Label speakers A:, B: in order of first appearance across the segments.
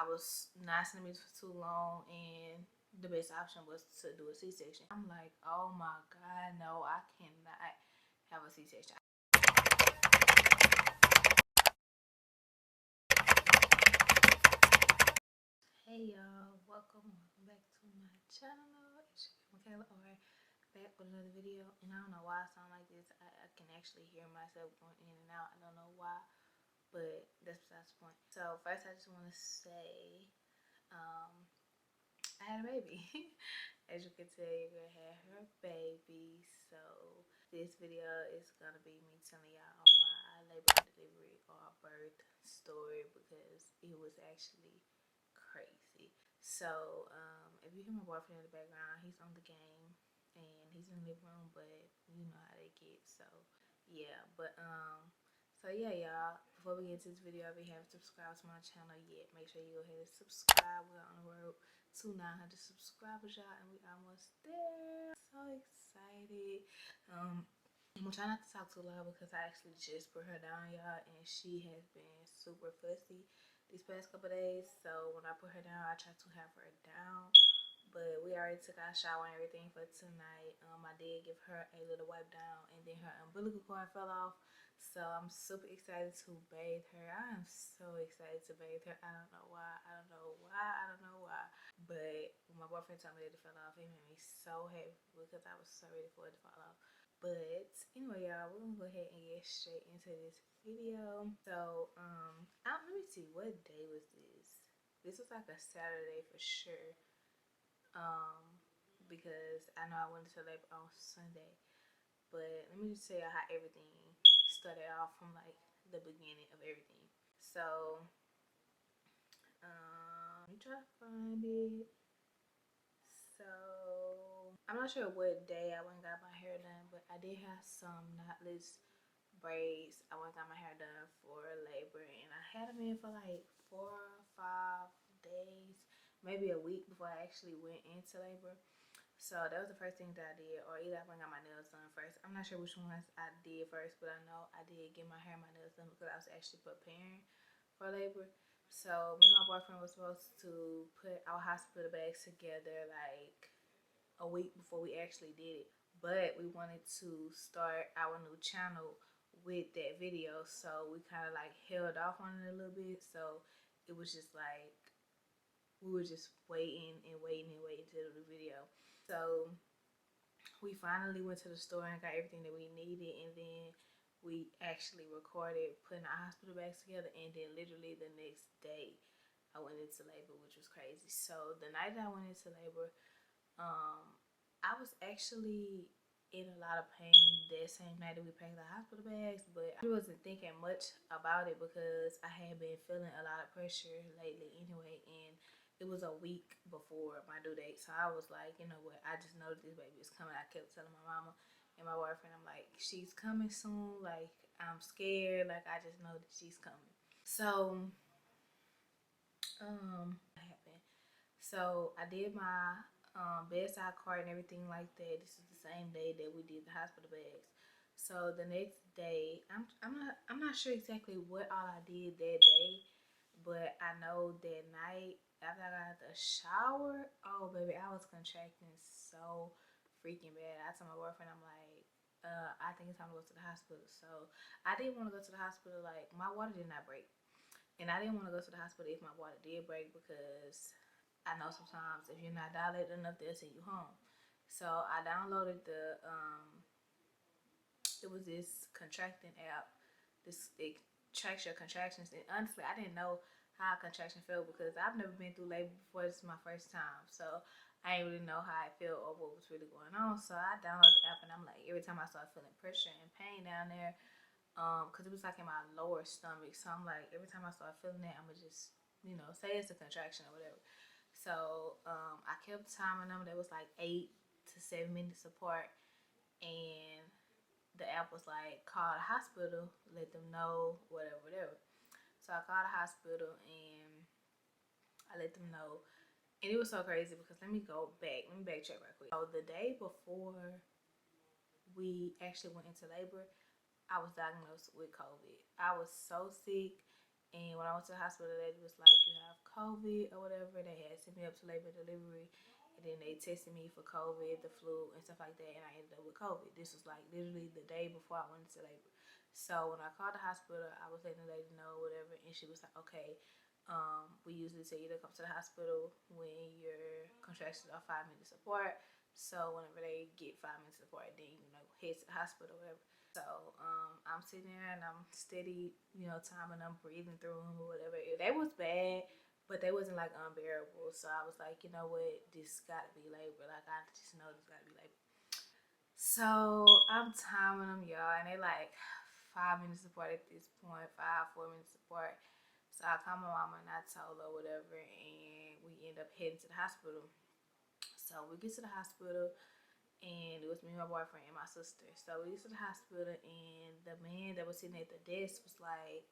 A: was 9 centimeters for too long, and the best option was to do a C-section. I'm like, oh my God, no, I cannot have a C-section. Hey y'all, welcome back to my channel. It's Michaela, or back with another video. And I don't know why I sound like this. I can actually hear myself going in and out. I don't know why, but that's besides the point. So first, I just want to say, I had a baby. As you can tell, your girl had her baby. So this video is gonna be me telling y'all my labor and delivery or birth story, because it was actually crazy. So if you hear my boyfriend in the background, he's on the game and he's in the living room, but you know how they get. So yeah, but so yeah, y'all, before we get to this video, if you haven't subscribed to my channel yet, make sure you go ahead and subscribe. We're on the road to 900 subscribers, y'all, and we almost there. So excited. I'm gonna try not to talk too loud because I actually just put her down, y'all, and she has been super fussy these past couple days. So when I put her down, I try to have her down. But we already took our shower and everything for tonight. I did give her a little wipe down, and then her umbilical cord fell off. So I'm super excited to bathe her. I am so excited to bathe her. I don't know why. I don't know why. I don't know why. But when my boyfriend told me that it fell off, it made me so happy because I was so ready for it to fall off. But anyway, y'all, we're gonna go ahead and get straight into this video. So let me see, what day was this? This was like a Saturday for sure. Because I know I went into labor on Sunday. But let me just tell you how everything started off from like the beginning of everything. So let me try to find it. So I'm not sure what day I went and got my hair done, but I did have some knotless braids. I went and got my hair done for labor, and I had them in for like 4 or 5 days, maybe a week before I actually went into labor. So that was the first thing that I did, or either I went and got my nails done first. I'm not sure which ones I did first, but I know I did get my hair and my nails done because I was actually preparing for labor. So me and my boyfriend was supposed to put our hospital bags together like a week before we actually did it. But we wanted to start our new channel with that video, so we kind of like held off on it a little bit. So it was just like we were just waiting and waiting and waiting to do the video. So we finally went to the store and got everything that we needed, and then we actually recorded putting our hospital bags together, and then literally the next day I went into labor, which was crazy. So the night that I went into labor, I was actually in a lot of pain that same night that we packed the hospital bags, but I wasn't thinking much about it because I had been feeling a lot of pressure lately anyway, and it was a week before my due date. So I was like, you know what, I just know that this baby is coming. I kept telling my mama and my boyfriend, I'm like, she's coming soon. Like, I'm scared. Like, I just know that she's coming. So, what happened? So I did my bedside card and everything like that. This is the same day that we did the hospital bags. So the next day, I'm not sure exactly what all I did that day, but I know that night after I got out the shower, oh baby, I was contracting so freaking bad. I told my boyfriend, I'm like, I think it's time to go to the hospital. So I didn't want to go to the hospital. Like, my water did not break, and I didn't want to go to the hospital if my water did break, because I know sometimes if you're not dilated enough, they'll send you home. So I downloaded it was this contracting app. It tracks your contractions. And honestly, I didn't know how a contraction felt because I've never been through labor before. This is my first time. So I didn't really know how it felt or what was really going on. So I downloaded the app, and I'm like, every time I start feeling pressure and pain down there, because it was like in my lower stomach. So I'm like, every time I start feeling that, I'm going to just, say it's a contraction or whatever. So I kept timing them. That was like 8 to 7 minutes apart, and the app was like, call the hospital, let them know, whatever. So I called the hospital and I let them know, and it was so crazy because let me backtrack right quick. So the day before we actually went into labor, I was diagnosed with COVID. I was so sick, And when I went to the hospital, the lady was like, you have COVID or whatever. They had sent me up to labor and delivery. And then they tested me for COVID, the flu, and stuff like that. And I ended up with COVID. This was like literally the day before I went into labor. So when I called the hospital, I was letting the lady know whatever. And she was like, okay, we usually tell you to come to the hospital when your contractions are 5 minutes apart. So whenever they get 5 minutes apart, then head to the hospital or whatever. So I'm sitting there and I'm steady, timing, I'm breathing through them or whatever. They was bad, but they wasn't like unbearable. So I was like, you know what, this gotta be labor. Like I just know this gotta be labor. So I'm timing them, y'all, and they like 5 minutes apart at this point, 4 minutes apart. So I called my mama and I told her whatever, and we end up heading to the hospital. So we get to the hospital, and it was me, my boyfriend, and my sister. So we get to the hospital, and the man that was sitting at the desk was like,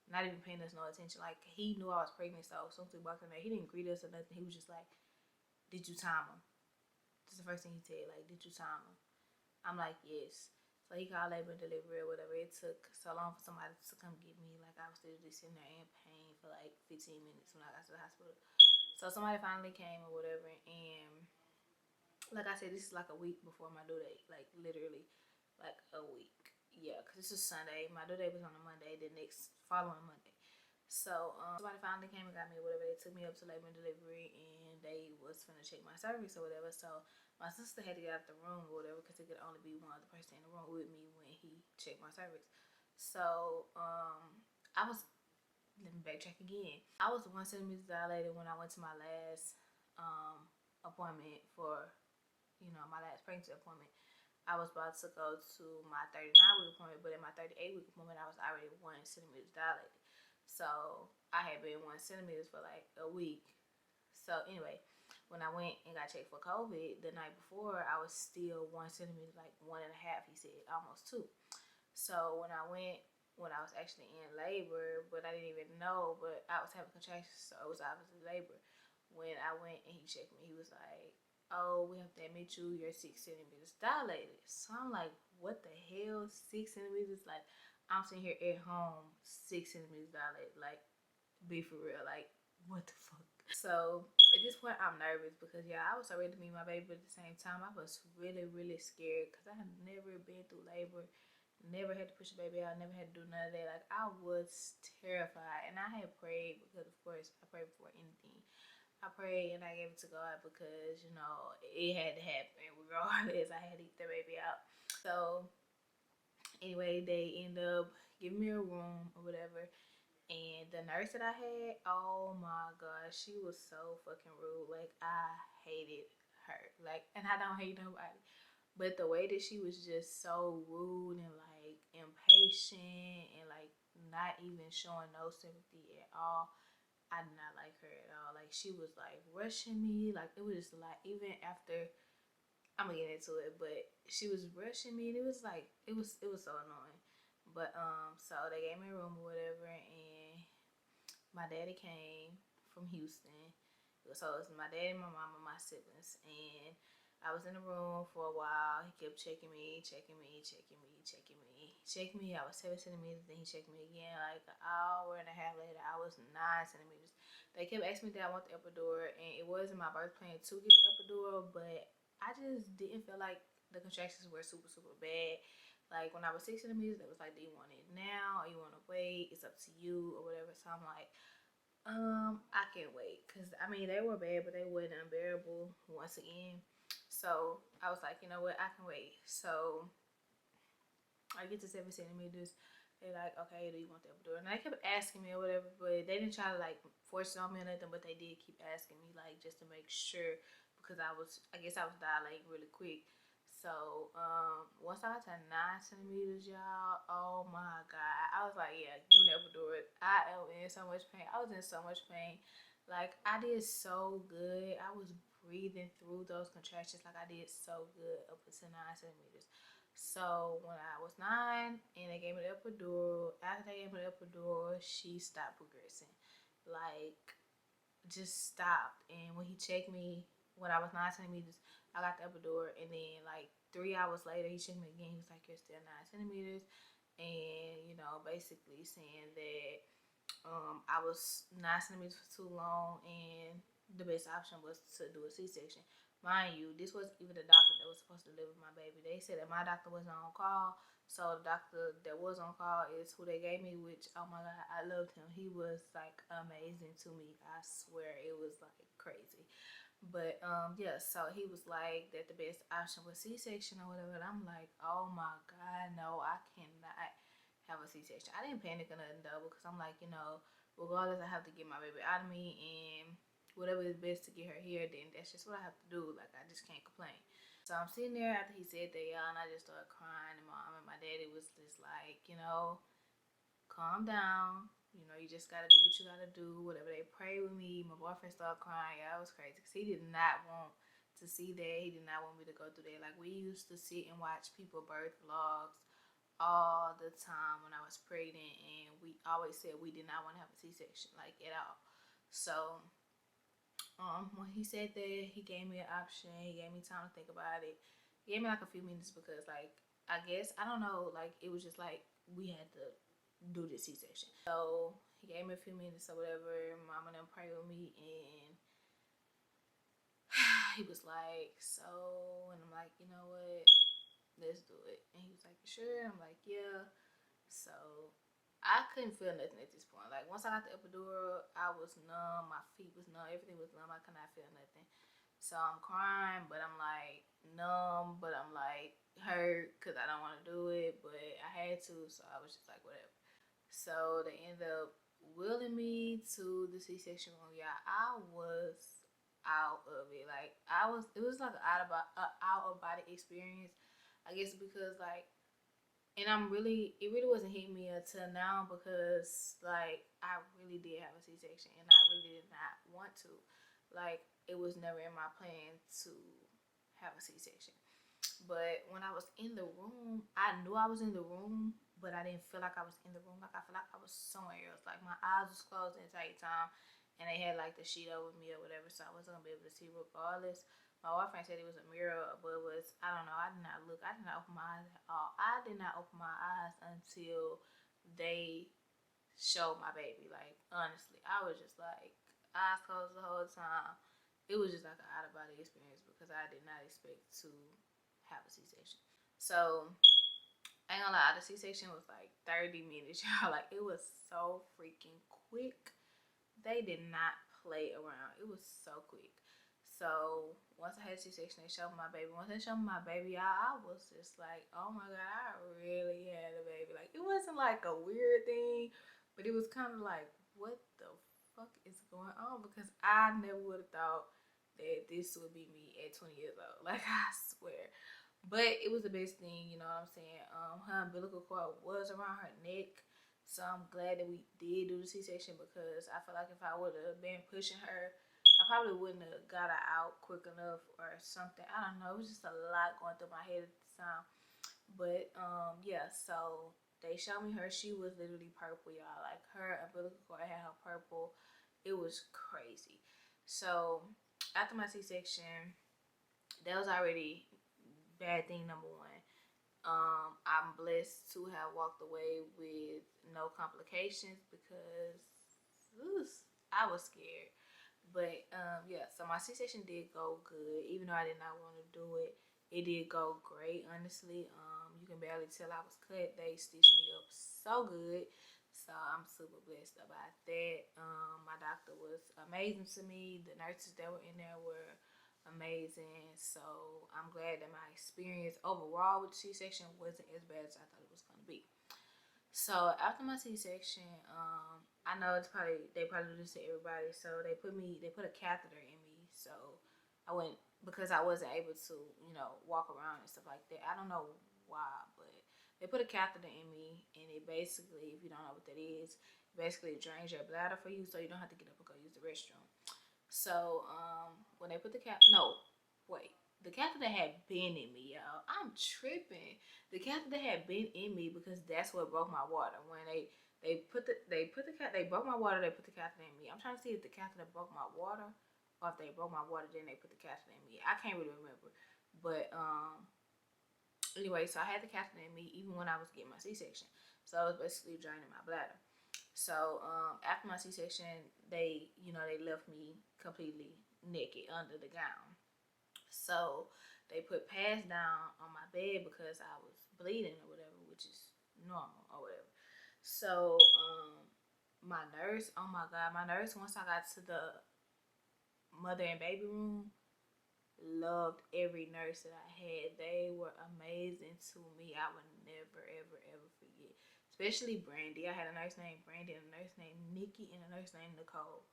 A: not even paying us no attention. Like he knew I was pregnant, so as soon as we walked in there, he didn't greet us or nothing. He was just like, "Did you time him?" That's the first thing he said. Like, "Did you time him?" I'm like, "Yes." So he called labor and delivery or whatever. It took so long for somebody to come get me. Like I was literally sitting there in pain for like 15 minutes when I got to the hospital. So somebody finally came or whatever, and like I said, this is like a week before my due date, like literally, like a week. Yeah, cause this is Sunday. My due date was on a Monday. The next following Monday. So somebody finally came and got me, or whatever. They took me up to labor and delivery, and they was finna check my cervix or whatever. So my sister had to get out the room or whatever, cause it could only be one other person in the room with me when he checked my cervix. So I was, let me backtrack again. I was 1 centimeter dilated when I went to my last appointment for my last pregnancy appointment. I was about to go to my 39-week appointment, but in my 38-week appointment, I was already 1 centimeter dilated. So I had been 1 centimeter for like a week. So anyway, when I went and got checked for COVID the night before, I was still 1 centimeter, like 1.5, he said, almost 2. So when I was actually in labor, but I didn't even know, but I was having contractions, so it was obviously labor. When I went and he checked me, he was like, "Oh, we have to admit you're 6 centimeters dilated." So I'm like, what the hell, 6 centimeters? Like, I'm sitting here at home, 6 centimeters dilated. Like, be for real. Like, what the fuck? So at this point, I'm nervous because I was already to meet my baby, but at the same time, I was really, really scared because I had never been through labor, never had to push a baby out, never had to do none of that. Like, I was terrified, and I had prayed because, of course, I pray before anything. I prayed and I gave it to God because, it had to happen regardless. I had to get the baby out. So, anyway, they end up giving me a room or whatever. And the nurse that I had, oh my gosh, she was so fucking rude. Like, I hated her. Like, and I don't hate nobody. But the way that she was just so rude and, like, impatient and, like, not even showing no sympathy at all, I did not like her at all. Like she was like rushing me. Like it was just like even after I'm gonna get into it, but she was rushing me and it was like it was so annoying. But so they gave me a room or whatever and my daddy came from Houston. So it was my daddy, my mom, and my siblings. And I was in the room for a while. He kept checking me, checking me, checking me, checking me. Checked me. I was 7 centimeters. Then he checked me again. Like an hour and a half later, I was 9 centimeters. They kept asking me that I want the epidural, and it wasn't my birth plan to get the epidural, but I just didn't feel like the contractions were super, super bad. Like when I was 6 centimeters, they was like, "Do you want it now or you want to wait? It's up to you or whatever." So I'm like, I can't wait because I mean they were bad, but they weren't unbearable once again. So I was like, you know what, I can wait. So I get to 7 centimeters. They're like, okay, do you want the epidural? And they kept asking me or whatever, but they didn't try to like force it on me or nothing. But they did keep asking me like just to make sure because I guess I was dilating really quick. So once I got to 9 centimeters, y'all, oh my god, I was like, yeah, give me the epidural. I am in so much pain. I was in so much pain. Like I did so good. I was breathing through those contractions like I did so good up until 9 centimeters. So when I was 9 and they gave me the epidural, after they gave me the epidural, she stopped progressing. Like just stopped. And when he checked me when I was 9 centimeters, I got the epidural, and then like 3 hours later, he checked me again. He was like, "You're still 9 centimeters," and basically saying that I was 9 centimeters for too long, and the best option was to do a C-section. Mind you, this wasn't even the doctor that was supposed to deliver my baby. They said that my doctor wasn't on call, so the doctor that was on call is who they gave me, which, oh my God, I loved him. He was like amazing to me. I swear, it was like crazy. But yeah, so he was like that the best option was C-section or whatever. And I'm like, oh my God, no, I cannot have a C-section. I didn't panic or nothing though, because I'm like, regardless, I have to get my baby out of me, and whatever is best to get her here, then that's just what I have to do. Like, I just can't complain. So I'm sitting there after he said that, y'all, and I just started crying. And mom and my daddy was just like, calm down. You just gotta do what you gotta do. Whatever, they pray with me. My boyfriend started crying. Yeah, it was crazy because he did not want to see that. He did not want me to go through that. Like, we used to sit and watch people birth vlogs all the time when I was pregnant, and we always said we did not want to have a C-section, like, at all. So when he said that, he gave me an option. He gave me time to think about it. He gave me like a few minutes because, like, I guess, I don't know, like, it was just like we had to do the C-section. So he gave me a few minutes or whatever. Mama done pray with me, and he was like, so, and I'm like, you know what, let's do it. And he was like, sure? I'm like, yeah. So I couldn't feel nothing at this point. Like, once I got the epidural, I was numb. My feet was numb. Everything was numb. I could not feel nothing. So I'm crying, but I'm like numb, but I'm like hurt because I don't want to do it, but I had to. So I was just like, whatever. So they ended up wheeling me to the C-section room. Yeah, I was out of it. Like, it was like an out of body experience. I guess because, like, and it really wasn't hitting me until now, because, like, I really did have a C-section and I really did not want to. Like, it was never in my plan to have a C-section. But when I was in the room, I knew I was in the room, but I didn't feel like I was in the room. Like, I feel like I was somewhere else. Like, my eyes was closed the entire time, and they had like the sheet over me or whatever, so I wasn't gonna be able to see regardless. My boyfriend said it was a mirror, but it was, I don't know. I did not look. I did not open my eyes at all. I did not open my eyes until they showed my baby. Like, honestly, I was just like eyes closed the whole time. It was just like an out of body experience because I did not expect to have a C-section. So I ain't gonna lie, the C-section was like 30 minutes, y'all. Like, it was so freaking quick. They did not play around. It was so quick. So once I had C-section, they showed me my baby. Once they showed me my baby, I was just like, oh my God, I really had a baby. Like, it wasn't like a weird thing, but it was kind of like, what the fuck is going on? Because I never would have thought that this would be me at 20 years old. Like, I swear. But it was the best thing, you know what I'm saying? Her umbilical cord was around her neck. So I'm glad that we did do the C-section, because I feel like if I would have been pushing her, I probably wouldn't have got her out quick enough or something. I don't know. It was just a lot going through my head at the time. But yeah, so they showed me her. She was literally purple, y'all. Like, her umbilical cord had her purple. It was crazy. So after my C-section, that was already bad thing number one. I'm blessed to have walked away with no complications, because I was scared. But yeah, so my C-section did go good, even though I did not want to do it. It did go great, honestly. You can barely tell I was cut. They stitched me up so good, so I'm super blessed about that. My doctor was amazing to me. The nurses that were in there were amazing. So I'm glad that my experience overall with C-section wasn't as bad as I thought it was going to be. So after my C-section, I know they probably do this to everybody. So they put a catheter in me. So I went, because I wasn't able to, walk around and stuff like that. I don't know why, but they put a catheter in me, and it basically, if you don't know what that is, basically it drains your bladder for you, so you don't have to get up and go use the restroom. So when they put the the catheter had been in me, y'all. I'm tripping. The catheter had been in me because that's what broke my water. When they broke my water, they put the catheter in me. I'm trying to see if the catheter broke my water, or if they broke my water, then they put the catheter in me. I can't really remember. But anyway, so I had the catheter in me even when I was getting my C-section. So it was basically draining my bladder. So after my C-section, they left me completely naked under the gown. So they put pads down on my bed because I was bleeding or whatever, which is normal or whatever. So my nurse, oh my god, my nurse, once I got to the mother and baby room, loved every nurse that I had. They were amazing to me. I would never, ever, ever forget. Especially Brandy. I had a nurse named Brandy and a nurse named Nikki and a nurse named Nicole.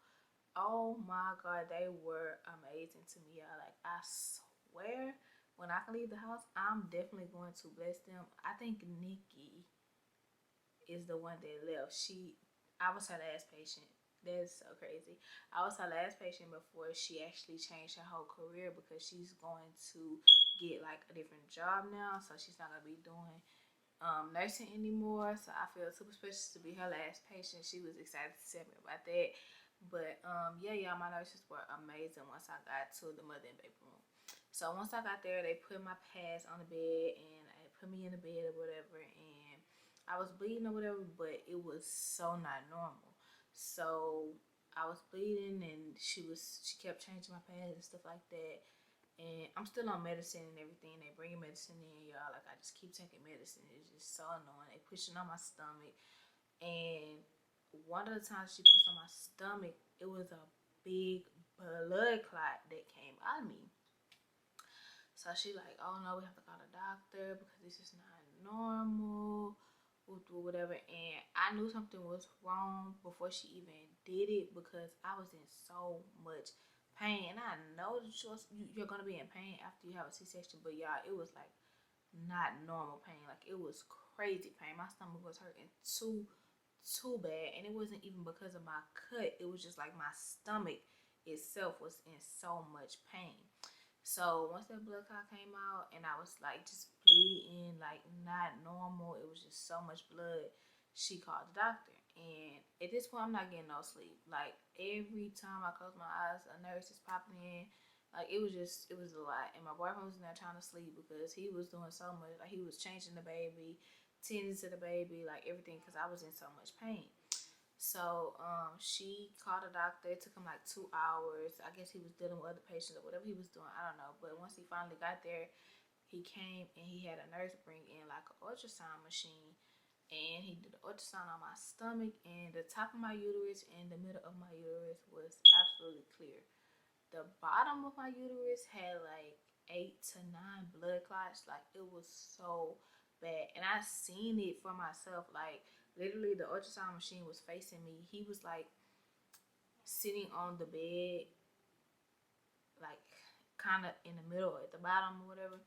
A: Oh my god, they were amazing to me. Like, I swear, when I can leave the house, I'm definitely going to bless them. I think Nikki is the one that left. I was her last patient. That's so crazy. I was her last patient before she actually changed her whole career because she's going to get like a different job now. So she's not gonna be doing nursing anymore. So I feel super special to be her last patient. She was excited to tell me about that. But yeah, y'all, my nurses were amazing once I got to the mother and baby room. So once I got there, they put my pads on the bed and they put me in the bed or whatever, and I was bleeding or whatever, but it was so not normal. So I was bleeding, and she kept changing my pads and stuff like that. And I'm still on medicine and everything. They bring medicine in, y'all. Like, I just keep taking medicine. It's just so annoying. They pushing on my stomach, and one of the times she pushed on my stomach, it was a big blood clot that came out of me. So she like, oh no, we have to call the doctor because this is not normal, whatever. And I knew something was wrong before she even did it because I was in so much pain. And I know that you're gonna be in pain after you have a C-section, but y'all, it was like not normal pain. Like, it was crazy pain. My stomach was hurting too bad, and it wasn't even because of my cut. It was just like my stomach itself was in so much pain. So once that blood clot came out and I was like just bleeding, like not normal, it was just so much blood, she called the doctor. And at this point, I'm not getting no sleep. Like, every time I close my eyes, a nurse is popping in. Like, it was a lot. And my boyfriend was in there trying to sleep because he was doing so much. Like, he was changing the baby, tending to the baby, like everything, because I was in so much pain. So she called a doctor. It took him like 2 hours. I guess he was dealing with other patients or whatever he was doing. I don't know. But once he finally got there, he came and he had a nurse bring in like an ultrasound machine. And he did the ultrasound on my stomach, and the top of my uterus and the middle of my uterus was absolutely clear. The bottom of my uterus had like 8 to 9 blood clots. Like, it was so bad. And I seen it for myself. Like, literally, the ultrasound machine was facing me. He was like sitting on the bed, like kind of in the middle at the bottom or whatever.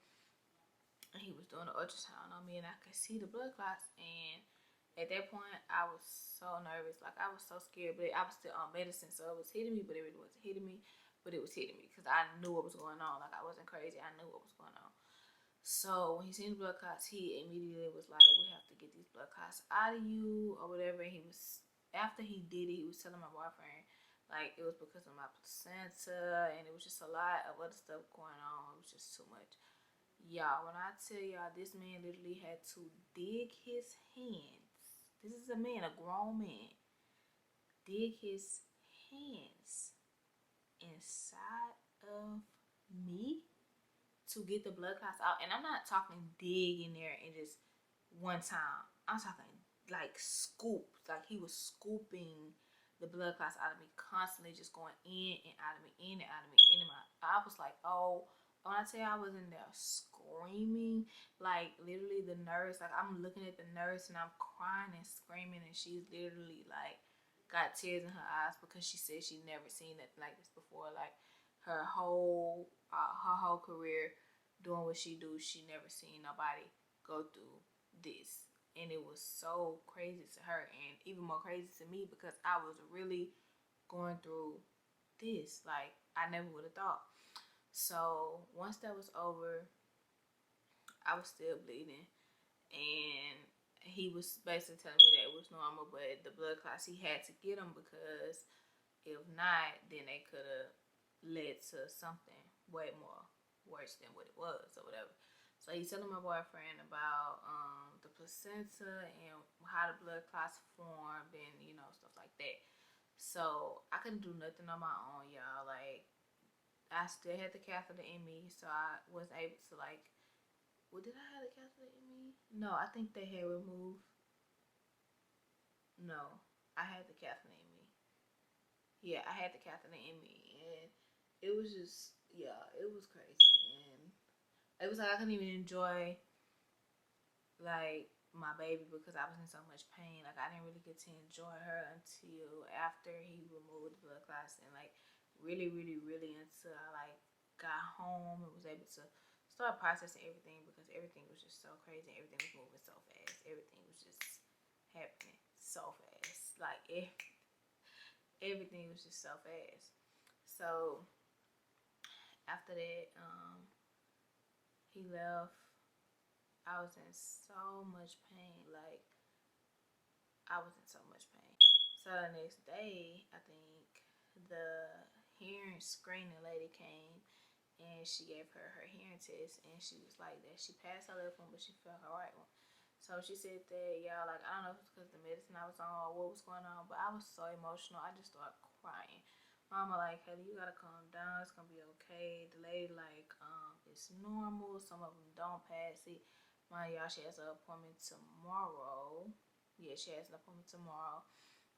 A: And he was doing the ultrasound on me, and I could see the blood clots. And at that point, I was so nervous. Like, I was so scared, but I was still on medicine, so it was hitting me, but it really wasn't hitting me. But it was hitting me because I knew what was going on. Like, I wasn't crazy. I knew what was going on. So when he seen the blood clots, he immediately was like, we have to get these blood clots out of you or whatever. And after he did it, he was telling my boyfriend, like, it was because of my placenta, and it was just a lot of other stuff going on. It was just too much. Y'all, when I tell y'all, this man literally had to dig his hands. This is a man, a grown man. Dig his hands inside of me to get the blood clots out. And I'm not talking dig in there and just one time. I'm talking like scoop. Like, he was scooping the blood clots out of me constantly, just going in and out of me, in and out of me, in and out. I was like, oh, when I tell you I was in there screaming, like literally the nurse, like I'm looking at the nurse and I'm crying and screaming, and she's literally like got tears in her eyes because she said she never seen nothing like this before. Like, her whole career doing what she do, she never seen nobody go through this. And it was so crazy to her, and even more crazy to me because I was really going through this. Like, I never would have thought. So once that was over, I was still bleeding, and he was basically telling me that it was normal, but the blood clots, he had to get them because if not, then they could have led to something way more worse than what it was or whatever. So So he's telling my boyfriend about the placenta and how the blood clots formed and, you know, stuff like that. So I couldn't do nothing on my own, y'all. Like, I still had the catheter in me, so I was able to, like, well, did I have the catheter in me? No, I think they had removed. No, I had the catheter in me. Yeah, I had the catheter in me, and it was just, yeah, it was crazy, and it was like I couldn't even enjoy like my baby because I was in so much pain. Like, I didn't really get to enjoy her until after he removed the blood clots, and like really until I like got home and was able to start processing everything, because everything was just so crazy. Everything was moving so fast. Everything was just happening so fast. Like everything was just so fast. So after that, he left. I was in so much pain. Like, I was in so much pain. So the next day, I think the hearing screening lady came and she gave her hearing test, and she was like that she passed her left one, but she failed her right one. So she said that, y'all, like, I don't know if it's because of the medicine I was on or what was going on, but I was so emotional. I just started crying. Mama like, Haley, you gotta calm down. It's gonna be okay. The lady like, it's normal. Some of them don't pass it. My y'all, she has an appointment tomorrow. Yeah, she has an appointment tomorrow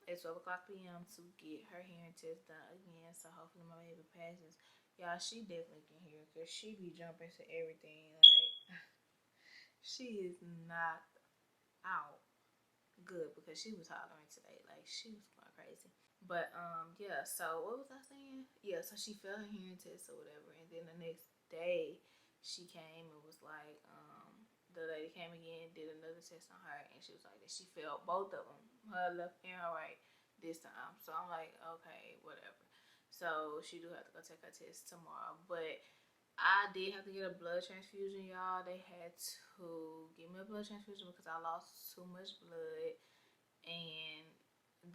A: at 12 o'clock p.m. to get her hearing test done again. So hopefully my baby passes. Y'all, she definitely can hear because she be jumping to everything. Like, she is knocked out good because she was hollering today. Like, she was going crazy. But yeah, so what was I saying? Yeah, so she failed her hearing test or whatever, and then the next day she came and was like, the lady came again, did another test on her, and she was like that she failed both of them, her left and her right, this time. So I'm like, okay, whatever. So she do have to go take her test tomorrow, but I did have to get a blood transfusion, y'all. They had to give me a blood transfusion because I lost too much blood, and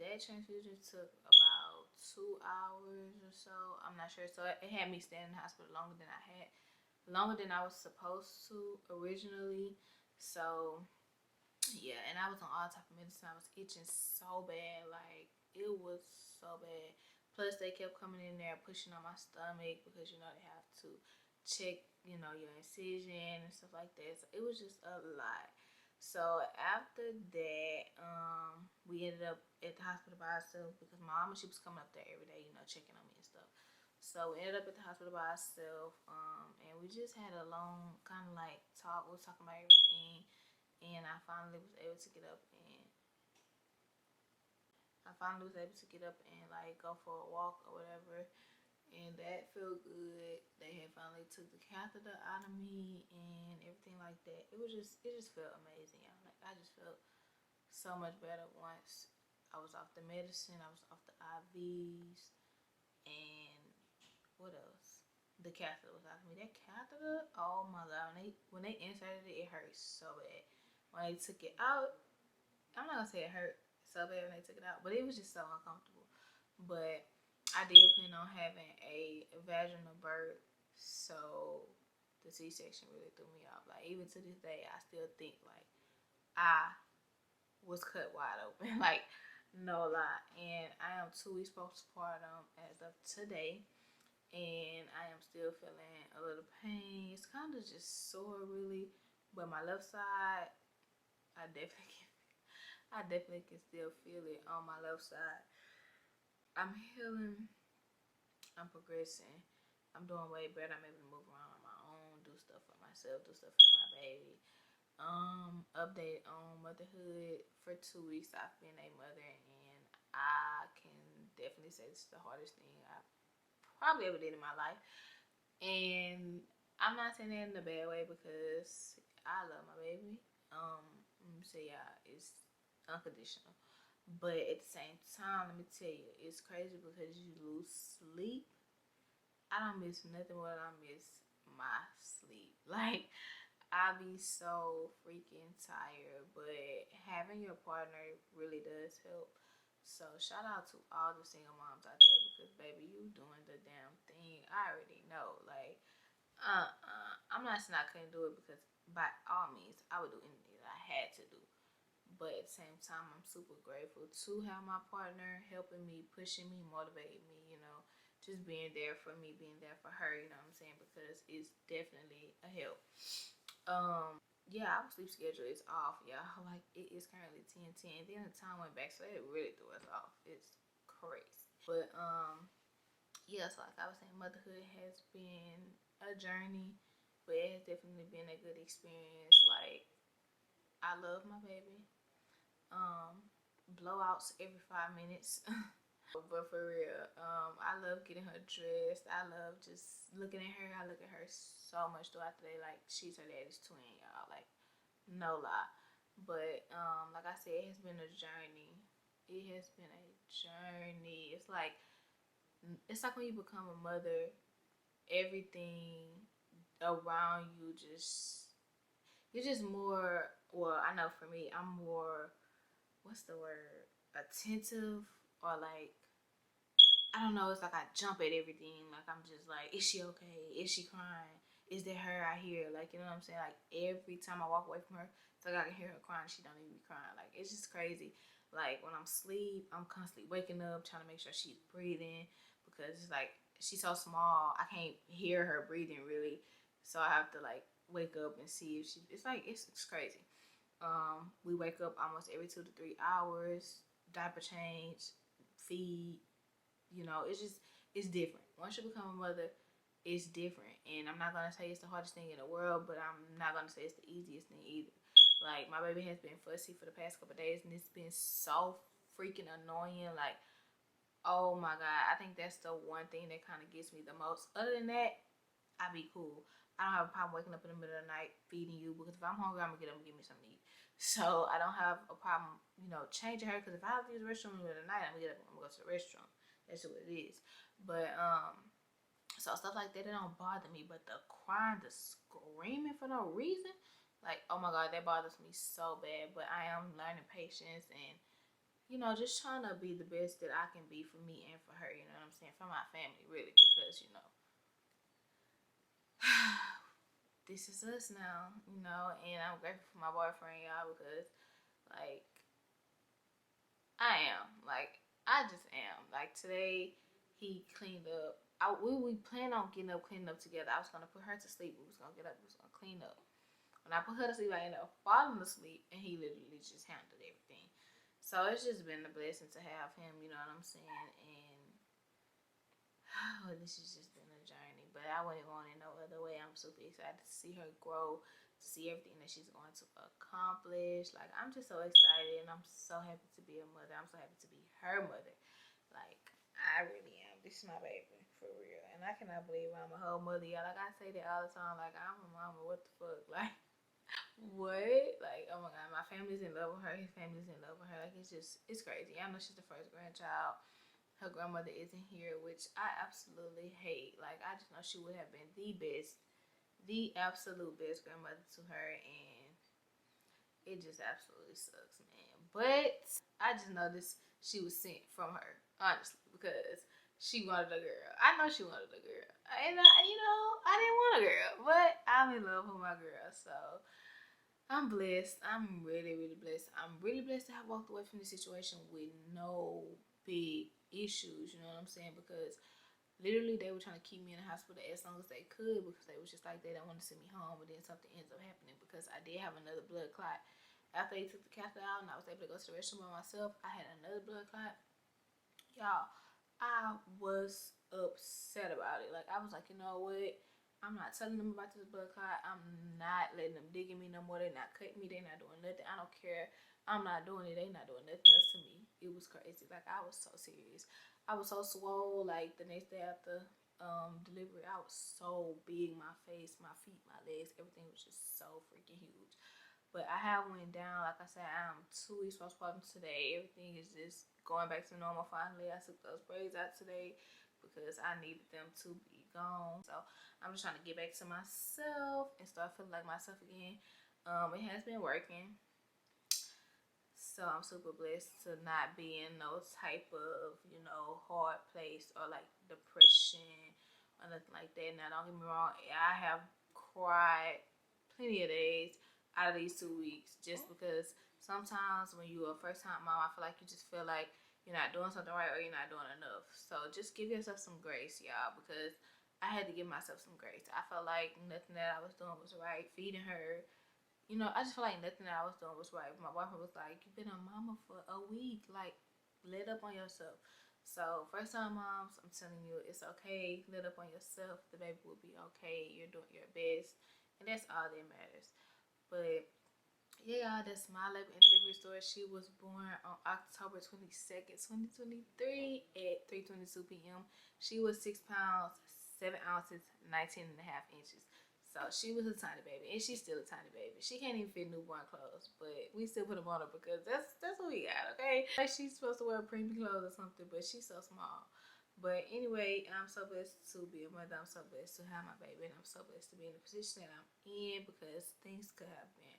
A: that transfusion took about 2 hours or so. I'm not sure. So it had me staying in the hospital longer than I was supposed to originally. So yeah, and I was on all type of medicine. I was itching so bad, like it was so bad. Plus they kept coming in there pushing on my stomach because you know they have to check, you know, your incision and stuff like that. So it was just a lot. So after that, we ended up at the hospital by ourselves because my mama, she was coming up there every day, you know, checking on me and stuff. So we ended up at the hospital by ourselves, and we just had a long kind of like talk. We was talking about everything, and I finally was able to get up and like go for a walk or whatever, and that felt good. They had finally took the catheter out of me and everything like that. It just felt amazing. Like, I just felt so much better once I was off the medicine. I was off the IVs, and what else? The catheter was out of me. That catheter, oh my god! When they inserted it, it hurt so bad. When they took it out, I'm not gonna say it hurt so bad when they took it out, but it was just so uncomfortable. But I did plan on having a vaginal birth, so the C-section really threw me off. Like, even to this day, I still think like I was cut wide open. Like, no lie. And I am 2 weeks postpartum as of today, and I am still feeling a little pain. It's kind of just sore, really, but my left side, I definitely can. I definitely can still feel it on my left side. I'm healing. I'm progressing. I'm doing way better. I'm able to move around on my own, do stuff for myself, do stuff for my baby. Update on motherhood. For 2 weeks, I've been a mother, and I can definitely say this is the hardest thing I probably ever did in my life. And I'm not saying that in a bad way because I love my baby. So yeah, it's unconditional. But at the same time, let me tell you, it's crazy because you lose sleep. I don't miss nothing more than I miss my sleep. Like, I be so freaking tired, but having your partner really does help. So shout out to all the single moms out there because baby, you doing the damn thing. I already know. Like, I'm not saying I couldn't do it because by all means, I would do anything that I had to do. But at the same time, I'm super grateful to have my partner helping me, pushing me, motivating me, you know, just being there for me, being there for her, you know what I'm saying? Because it's definitely a help. Yeah, our sleep schedule is off, y'all. Like, it is currently 10:10. Then the time went back, so it really threw us off. It's crazy. But, yeah, so like I was saying, motherhood has been a journey, but it has definitely been a good experience. Like, I love my baby. Blowouts every 5 minutes. But for real, I love getting her dressed. I love just looking at her. I look at her so much throughout the day. Like, she's her daddy's twin, y'all. Like, no lie. But like I said, it has been a journey. It has been a journey. It's like when you become a mother, everything around you just, you're just more, well, I know for me, I'm more, what's the word, attentive, or like, I don't know, it's like I jump at everything. Like, I'm just like, is she okay? Is she crying? Is that her I hear? Like, you know what I'm saying? Like, every time I walk away from her, it's like I can hear her crying. She don't even be crying. Like, it's just crazy. Like, when I'm asleep, I'm constantly waking up, trying to make sure she's breathing. Because it's like, she's so small, I can't hear her breathing really. So I have to, like, wake up and see if she, it's like, it's crazy. We wake up almost every 2 to 3 hours, diaper change, feed, you know, it's different. Once you become a mother, it's different. And I'm not gonna say it's the hardest thing in the world, but I'm not gonna say it's the easiest thing either. Like, my baby has been fussy for the past couple of days, and it's been so freaking annoying. Like, oh my god, I think that's the one thing that kind of gets me the most. Other than that, I be cool. I don't have a problem waking up in the middle of the night feeding you, because if I'm hungry, I'm gonna get up and give me something to eat. So I don't have a problem, you know, changing her, because if I have to use the restroom in the middle of the night, I'm gonna get up and I'm gonna go to the restroom. That's what it is. But so stuff like that, it don't bother me. But the crying, the screaming for no reason, like, oh my god, that bothers me so bad. But I am learning patience, and you know, just trying to be the best that I can be for me and for her. You know what I'm saying? For my family, really, because you know, this is us now. You know, and I'm grateful for my boyfriend, y'all, because like, I just am. Like, today, he cleaned up. We plan on getting up, cleaning up together. I was gonna put her to sleep. We was gonna get up. We was gonna clean up. When I put her to sleep, I ended up falling asleep, and he literally just handled everything. So it's just been a blessing to have him. You know what I'm saying? And this has just been a journey. But I wouldn't want it no other way. I'm super excited to see her grow, to see everything that she's going to accomplish. Like, I'm just so excited, and I'm so happy to be a mother. I'm so happy to be her mother. Like, I really am. This is my baby, for real. And I cannot believe I'm a whole mother, y'all. Like, I say that all the time. Like, I'm a mama. What the fuck? Like, what? Like, oh my god, my family's in love with her. His family's in love with her. Like, it's crazy. I know she's the first grandchild. Her grandmother isn't here, which I absolutely hate. Like, I just know she would have been the best, the absolute best grandmother to her, and it just absolutely sucks, man. But I just know she was sent from her, honestly, because she wanted a girl. I know she wanted a girl, and I didn't want a girl, but I'm in love with my girl, so I'm blessed. I'm really, really blessed. I'm really blessed to have walked away from the situation with no big issues, you know what I'm saying? Because literally they were trying to keep me in the hospital as long as they could, because they was just like, they don't want to send me home, but then something ends up happening, because I did have another blood clot. After they took the catheter out and I was able to go to the restroom by myself, I had another blood clot. Y'all, I was upset about it. Like, I was like, you know what? I'm not telling them about this blood clot. I'm not letting them dig in me no more. They're not cutting me. They're not doing nothing. I don't care. I'm not doing it. They're not doing nothing else to me. It was crazy. Like, I was so serious. I was so swole. Like, the next day after delivery, I was so big. My face, my feet, my legs, everything was just so freaking huge. But I have went down. Like I said, I'm 2 weeks postpartum today. Everything is just going back to normal finally. I took those braids out today because I needed them to be gone. So I'm just trying to get back to myself and start feeling like myself again. It has been working. So I'm super blessed to not be in no type of, hard place or like depression or nothing like that. Now, don't get me wrong, I have cried plenty of days out of these 2 weeks, just because sometimes when you're a first time mom, I feel like you just feel like you're not doing something right or you're not doing enough. So just give yourself some grace, y'all, because I had to give myself some grace. I felt like nothing that I was doing was right. Feeding her, you know, I just feel like nothing that I was doing was right. My boyfriend was like, "You've been a mama for a week. Like, let up on yourself." So first time moms, I'm telling you, it's okay. Let up on yourself. The baby will be okay. You're doing your best, and that's all that matters. But yeah, that's my labor and delivery story. She was born on October 22nd, 2023 at 3:22 p.m. She was 6 pounds, 7 ounces, 19 and a half inches. So she was a tiny baby, and she's still a tiny baby. She can't even fit newborn clothes, but we still put them on her because that's what we got, okay? Like she's supposed to wear preemie clothes or something, but she's so small. But anyway, I'm so blessed to be a mother. I'm so blessed to have my baby, and I'm so blessed to be in the position that I'm in because things could have been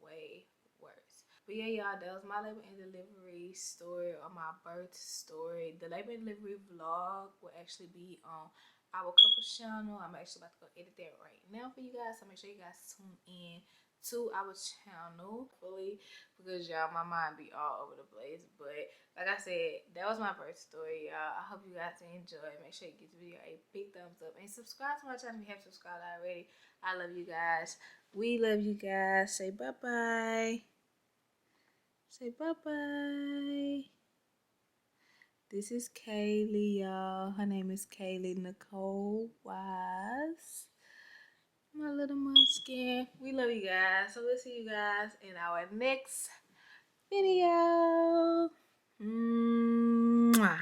A: way worse. But yeah, y'all, that was my labor and delivery story, or my birth story. The labor and delivery vlog will actually be on our couple channel. I'm actually about to go edit that right now for you guys, so make sure you guys tune in to our channel fully, because y'all, my mind be all over the place. But like I said, that was my birth story, y'all. I hope you guys enjoy. Make sure you give the video a big thumbs up and subscribe to my channel if you haven't subscribed already. I love you guys. We love you guys. Say bye-bye. Say bye-bye. This is Kaylee, y'all. Her name is Kaylee Nicole Wise. My little munchkin. We love you guys. So we'll see you guys in our next video. Mwah.